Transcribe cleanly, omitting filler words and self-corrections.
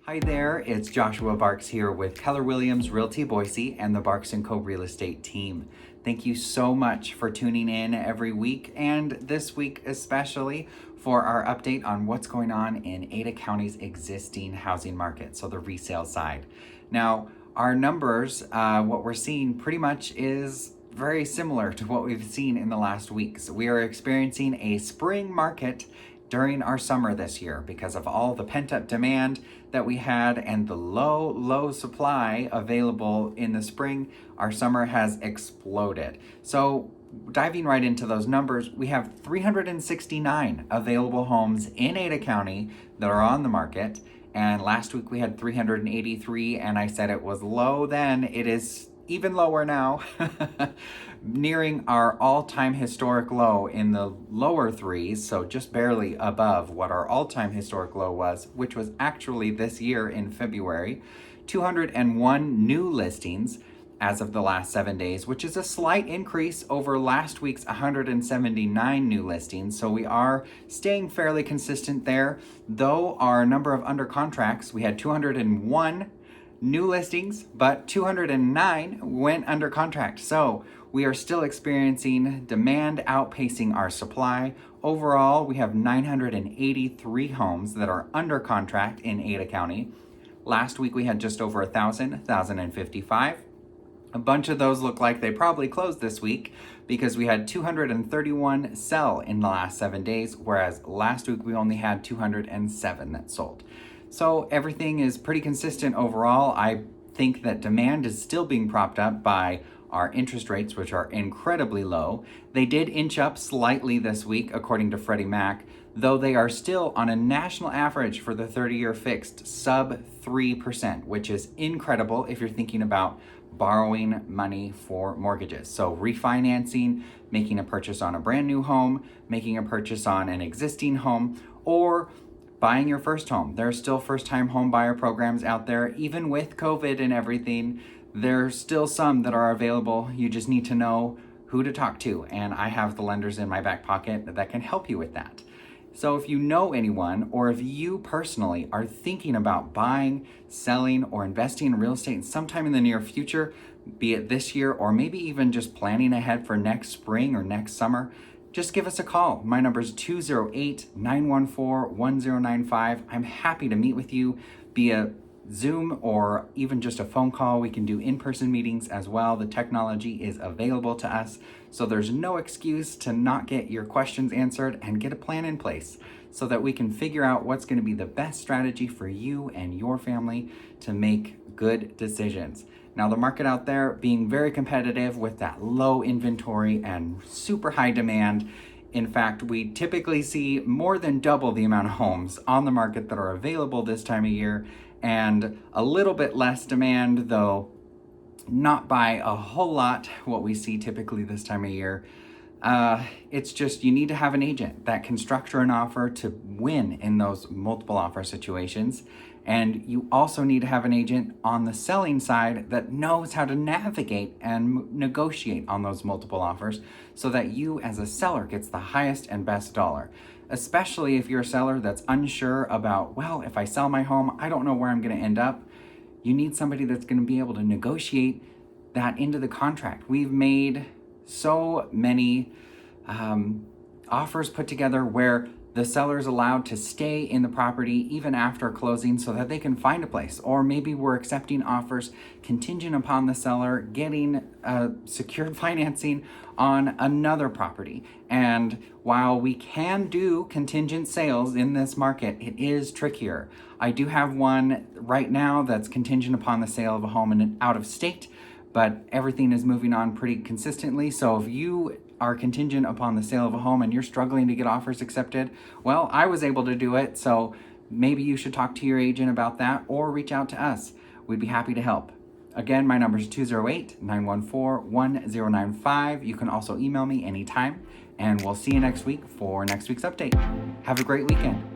Hi there, it's Joshua Barks here with Keller Williams Realty Boise and the Barks & Co. Real Estate team. Thank you so much for tuning in every week, and this week especially for our update on what's going on in Ada County's existing housing market, so the resale side. Now, our numbers, what we're seeing pretty much is very similar to what we've seen in the last weeks. We are experiencing a spring market during our summer this year because of all the pent-up demand that we had and the low supply available in the spring. Our summer has exploded. So diving right into those numbers, we have 369 available homes in Ada County that are on the market. And last week we had 383, and I said it was low then. It is even lower now, nearing our all-time historic low in the lower threes, so just barely above what our all-time historic low was, which was actually this year in February. 201 new listings as of the last 7 days, which is a slight increase over last week's 179 new listings. So we are staying fairly consistent there, though our number of under contracts, we had 201 new listings, but 209 went under contract. So we are still experiencing demand outpacing our supply. Overall, we have 983 homes that are under contract in Ada County. Last week we had just over 1,055. A bunch of those look like they probably closed this week because we had 231 sell in the last 7 days, whereas last week we only had 207 that sold. So everything is pretty consistent overall. I think that demand is still being propped up by our interest rates, which are incredibly low. They did inch up slightly this week, according to Freddie Mac, though they are still on a national average for the 30-year fixed sub 3%, which is incredible if you're thinking about borrowing money for mortgages. So refinancing, making a purchase on a brand new home, making a purchase on an existing home, or buying your first home. There are still first-time home buyer programs out there. Even with COVID and everything, there's still some that are available. You just need to know who to talk to, and I have the lenders in my back pocket that can help you with that. So if you know anyone, or if you personally are thinking about buying, selling, or investing in real estate sometime in the near future, be it this year or maybe even just planning ahead for next spring or next summer, just give us a call. My number is 208-914-1095. I'm happy to meet with you via Zoom or even just a phone call. We can do in-person meetings as well. The technology is available to us, so there's no excuse to not get your questions answered and get a plan in place so that we can figure out what's going to be the best strategy for you and your family to make good decisions. Now, the market out there being very competitive with that low inventory and super high demand. In fact, we typically see more than double the amount of homes on the market that are available this time of year, and a little bit less demand, though not by a whole lot, what we see typically this time of year. It's just you need to have an agent that can structure an offer to win in those multiple offer situations. And you also need to have an agent on the selling side that knows how to navigate and negotiate on those multiple offers so that you as a seller gets the highest and best dollar. Especially if you're a seller that's unsure about, well, if I sell my home, I don't know where I'm going to end up. You need somebody that's going to be able to negotiate that into the contract. We've made so many offers put together where the seller is allowed to stay in the property even after closing so that they can find a place. Or maybe we're accepting offers contingent upon the seller getting secured financing on another property. And while we can do contingent sales in this market, it is trickier. I do have one right now that's contingent upon the sale of a home in an out of state, but everything is moving on pretty consistently. So if you are contingent upon the sale of a home and you're struggling to get offers accepted, well, I was able to do it. So maybe you should talk to your agent about that or reach out to us. We'd be happy to help. Again, my number is 208-914-1095. You can also email me anytime, and we'll see you next week for next week's update. Have a great weekend.